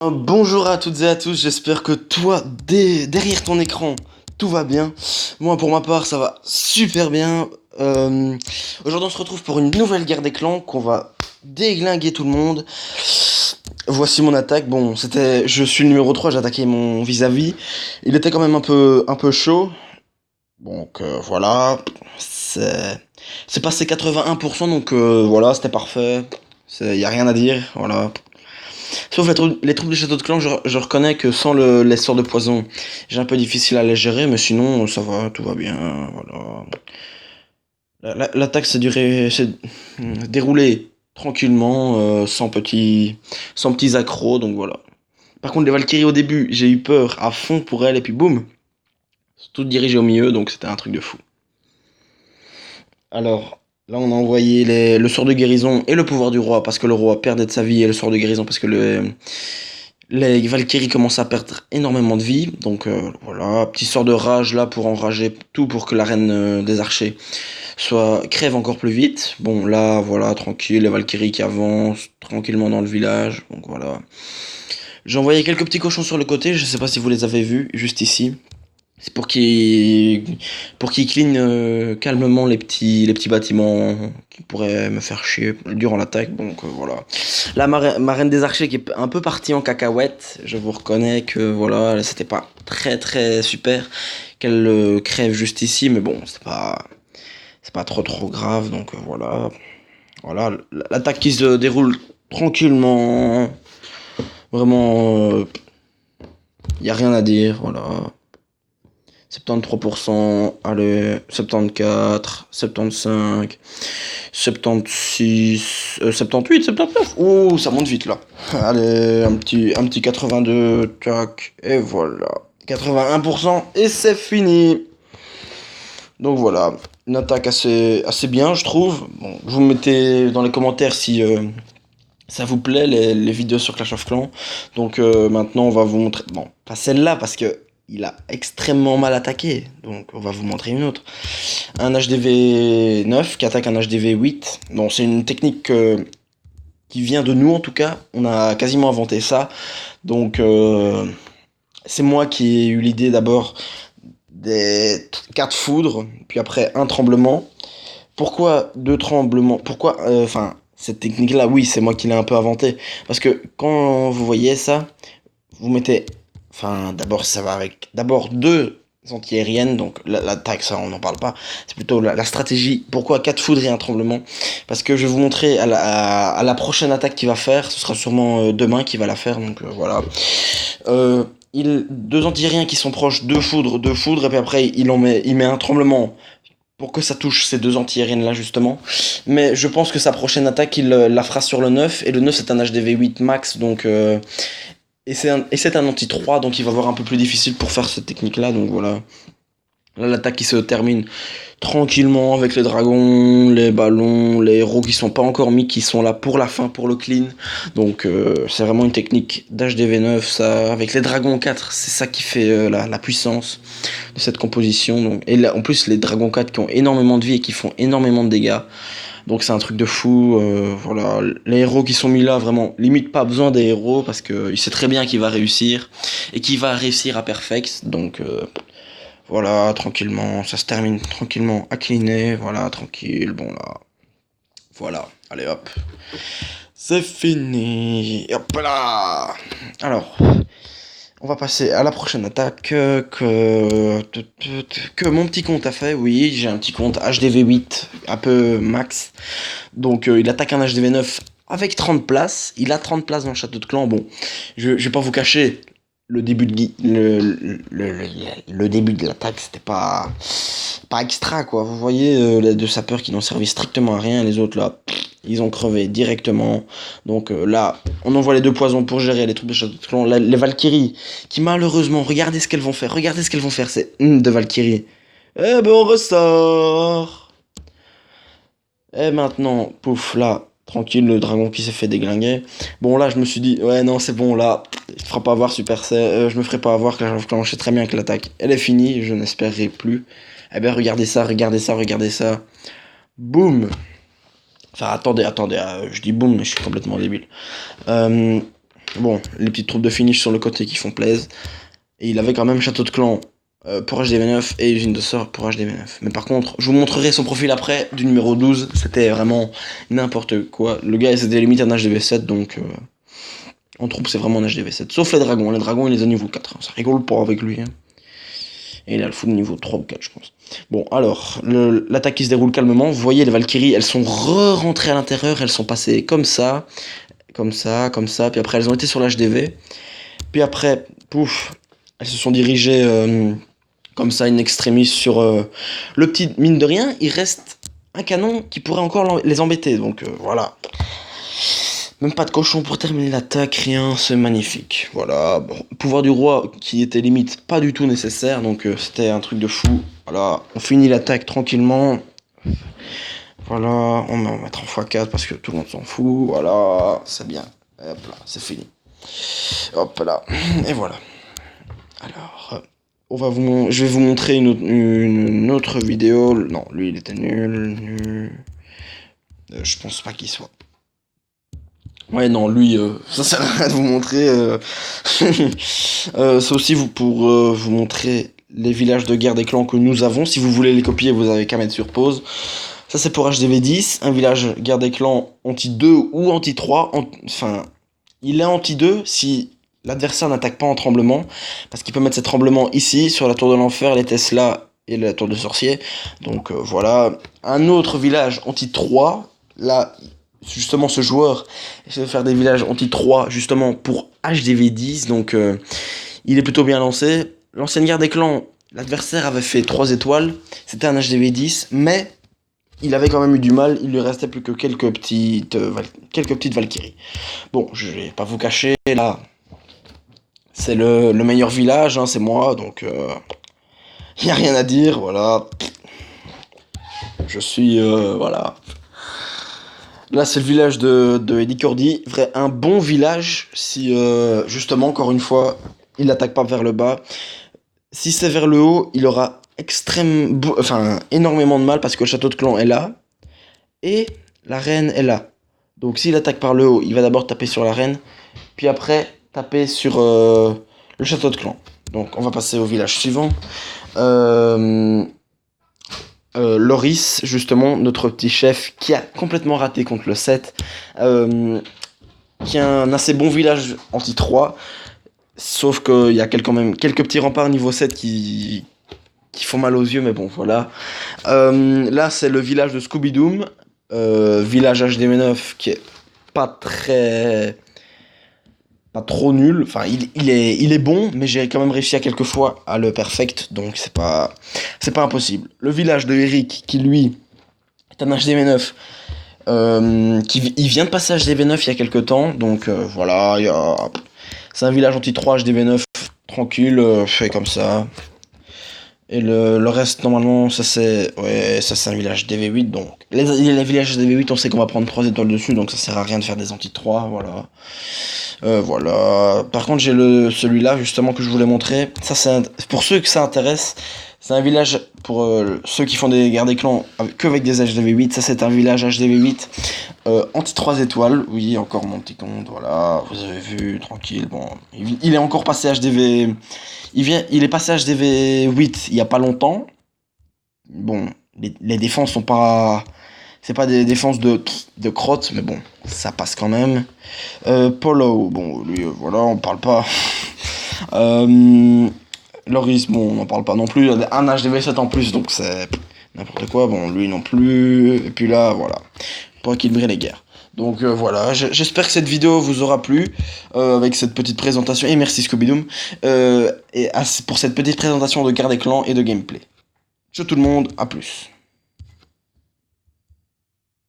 Bonjour à toutes et à tous, j'espère que toi, derrière ton écran, tout va bien. Moi, pour ma part, ça va super bien. Aujourd'hui, on se retrouve pour une nouvelle guerre des clans qu'on va déglinguer tout le monde. Voici mon attaque. Bon, je suis le numéro 3. J'ai attaqué mon vis-à-vis. Il était quand même un peu chaud. Donc voilà, c'est passé 81%, donc voilà, c'était parfait. Y a rien à dire, voilà. Sauf les troupes du château de clan, je reconnais que sans les sorts de poison, j'ai un peu difficile à les gérer, mais sinon, ça va, tout va bien, voilà. L'attaque s'est déroulée tranquillement, sans petits accros, donc voilà. Par contre, les Valkyries au début, j'ai eu peur à fond pour elles, et puis boum, tout dirigé au milieu, donc c'était un truc de fou. Alors, là, on a envoyé le sort de guérison et le pouvoir du roi, parce que le roi perdait de sa vie, et le sort de guérison, parce que les Valkyries commencent à perdre énormément de vie. Donc voilà, petit sort de rage là pour enrager tout pour que la reine des archers crève encore plus vite. Bon là voilà, tranquille, les Valkyries qui avancent tranquillement dans le village. Donc voilà. J'ai envoyé quelques petits cochons sur le côté, je sais pas si vous les avez vus, juste ici. C'est pour qu'ils cleanent calmement les petits bâtiments qui pourraient me faire chier durant l'attaque. Donc voilà. Là, ma reine des archers qui est un peu partie en cacahuète. Je vous reconnais que voilà, c'était pas très très super qu'elle crève juste ici, mais bon, c'est pas trop grave. Donc voilà. Voilà, l'attaque qui se déroule tranquillement. Vraiment, y a rien à dire. Voilà. 73%, allez, 74, 75, 76, 78, 79. Ouh, ça monte vite là. Allez, un petit 82, tac, et voilà. 81% et c'est fini. Donc voilà, une attaque assez bien, je trouve. Bon, vous me mettez dans les commentaires si ça vous plaît les vidéos sur Clash of Clans. Donc maintenant, on va vous montrer. Bon, pas celle-là parce que il a extrêmement mal attaqué. Donc on va vous montrer une autre. Un HDV 9 qui attaque un HDV 8. Donc c'est une technique qui vient de nous en tout cas. On a quasiment inventé ça. Donc c'est moi qui ai eu l'idée d'abord des 4 foudres, puis après un tremblement. Pourquoi deux tremblements? Pourquoi, enfin, cette technique-là, oui, c'est moi qui l'ai un peu inventée. Parce que quand vous voyez ça, vous mettez, enfin, d'abord, ça va avec, d'abord deux antiaériennes, donc l'attaque, ça, on n'en parle pas. C'est plutôt la stratégie. Pourquoi quatre foudres et un tremblement? Parce que je vais vous montrer à la prochaine attaque qu'il va faire. Ce sera sûrement demain qu'il va la faire, donc voilà. Deux antiaériens qui sont proches, deux foudres, et puis après, il met un tremblement pour que ça touche ces deux anti-aériennes là justement. Mais je pense que sa prochaine attaque, il la fera sur le 9. Et le 9 c'est un HDV 8 max. Donc, et c'est un anti-3. Donc il va avoir un peu plus difficile pour faire cette technique là. Donc voilà. Là l'attaque qui se termine tranquillement avec les dragons, les ballons, les héros qui sont pas encore mis, qui sont là pour la fin, pour le clean. Donc c'est vraiment une technique d'HDV9, ça, avec les dragons 4, c'est ça qui fait la puissance de cette composition. Donc, et là, en plus les dragons 4 qui ont énormément de vie et qui font énormément de dégâts. Donc c'est un truc de fou, voilà, les héros qui sont mis là, vraiment, limite pas besoin des héros, parce qu'il sait très bien qu'il va réussir, et qu'il va réussir à perfect, donc voilà, tranquillement, ça se termine tranquillement à cleaner, voilà, tranquille, bon là, voilà, allez hop, c'est fini, hop là. Alors, on va passer à la prochaine attaque que mon petit compte a fait, oui, j'ai un petit compte HDV 8, un peu max, donc il attaque un HDV 9 avec 30 places, il a 30 places dans le château de clan, bon, je vais pas vous cacher, le début de le début de l'attaque c'était pas extra quoi, vous voyez les deux sapeurs qui n'ont servi strictement à rien, les autres là ils ont crevé directement. Donc là on envoie les deux poisons pour gérer les troupes de château de clan. Les Valkyries qui malheureusement, regardez ce qu'elles vont faire, c'est de Valkyries, eh ben on ressort. Et maintenant, pouf, là, tranquille, le dragon qui s'est fait déglinguer. Bon, là, je me suis dit, ouais, non, c'est bon, là, il te fera pas avoir je me ferai pas avoir, que je sais très bien que l'attaque, elle est finie, je n'espérerai plus. Eh ben, regardez ça, regardez ça, regardez ça. Boum. Enfin, attendez, je dis boum, mais je suis complètement débile. Euh, Bon, les petites troupes de finish sur le côté qui font plaisir. Et il avait quand même Château de Clan pour HDV9 et Usine de Sort pour HDV9. Mais par contre, je vous montrerai son profil après du numéro 12. C'était vraiment n'importe quoi. Le gars, c'était limite un HDV7, donc en troupe, c'est vraiment un HDV7. Sauf les dragons. Les dragons, il les a niveau 4. Ça rigole pas avec lui. Hein. Et il a le full niveau 3 ou 4, je pense. Bon, alors, l'attaque qui se déroule calmement. Vous voyez, les Valkyries, elles sont rentrées à l'intérieur. Elles sont passées comme ça, comme ça, comme ça. Puis après, elles ont été sur l'HDV. Puis après, pouf, elles se sont dirigées comme ça, in extremis, sur le petit. Mine de rien, il reste un canon qui pourrait encore les embêter. Donc voilà. Même pas de cochon pour terminer l'attaque, rien, c'est magnifique. Voilà, bon, pouvoir du roi qui était limite pas du tout nécessaire, donc c'était un truc de fou. Voilà, on finit l'attaque tranquillement. Voilà, on va mettre en x4 parce que tout le monde s'en fout. Voilà, c'est bien. Hop là, c'est fini. Hop là, et voilà. Alors, je vais vous montrer une autre vidéo. Non, lui il était nul. Je pense pas qu'il soit. Ouais, non, lui, ça sert à rien de vous montrer. C'est aussi pour vous montrer les villages de guerre des clans que nous avons. Si vous voulez les copier, vous avez qu'à mettre sur pause. Ça, c'est pour HDV10, un village guerre des clans anti-2 ou anti-3. Enfin, il est anti-2 si l'adversaire n'attaque pas en tremblement. Parce qu'il peut mettre ses tremblements ici, sur la tour de l'enfer, les Tesla et la tour de sorcier. Donc voilà. Un autre village anti-3, là. Justement, ce joueur essaie de faire des villages anti-3 justement pour HDV10, donc il est plutôt bien lancé. L'ancienne guerre des clans, l'adversaire avait fait 3 étoiles, c'était un HDV10, mais il avait quand même eu du mal, il lui restait plus que quelques petites Valkyries. Bon, je vais pas vous cacher, là, c'est le meilleur village, hein, c'est moi, donc il n'y a rien à dire, voilà. Je suis, voilà. Là, c'est le village de Eddie Cordy. Un bon village si, justement, encore une fois, il n'attaque pas vers le bas. Si c'est vers le haut, il aura énormément de mal parce que le château de clan est là. Et la reine est là. Donc, s'il attaque par le haut, il va d'abord taper sur la reine. Puis après, taper sur le château de clan. Donc, on va passer au village suivant. Loris, justement, notre petit chef, qui a complètement raté contre le 7, qui a un assez bon village anti-3, sauf qu'il y a quand même quelques petits remparts niveau 7 qui font mal aux yeux, mais bon, voilà. Là, c'est le village de Scooby-Doo, village HDV9 qui est pas trop nul, enfin il est bon, mais j'ai quand même réussi à quelques fois à le perfect, donc c'est pas impossible. Le village de Eric, qui lui est un HDV9, il vient de passer HDV9 il y a quelques temps, donc voilà, c'est un village anti-3 HDV9 tranquille, fait comme ça. Et le reste, normalement, ça c'est un village DV8, donc les villages DV8, on sait qu'on va prendre 3 étoiles dessus, donc ça sert à rien de faire des anti-3, voilà. Voilà. Par contre, j'ai celui-là, justement, que je voulais montrer. Ça, pour ceux que ça intéresse, c'est un village pour ceux qui font des guerres des clans avec des HDV8. Ça, c'est un village HDV8 anti-3 étoiles. Oui, encore mon petit compte, voilà. Vous avez vu, tranquille. Bon, il est encore passé HDV... Il est passé HDV8 il y a pas longtemps. Bon, les défenses sont pas... C'est pas des défenses de crotte, mais bon, ça passe quand même. Polo, bon, lui, voilà, on parle pas. Loris, bon, on n'en parle pas non plus. Un HDV7 en plus, donc c'est n'importe quoi. Bon, lui non plus. Et puis là, voilà, pour équilibrer les guerres. Donc voilà, j'espère que cette vidéo vous aura plu avec cette petite présentation. Et merci Scooby-Doo. Pour cette petite présentation de guerre des clans et de gameplay. Ciao tout le monde, à plus.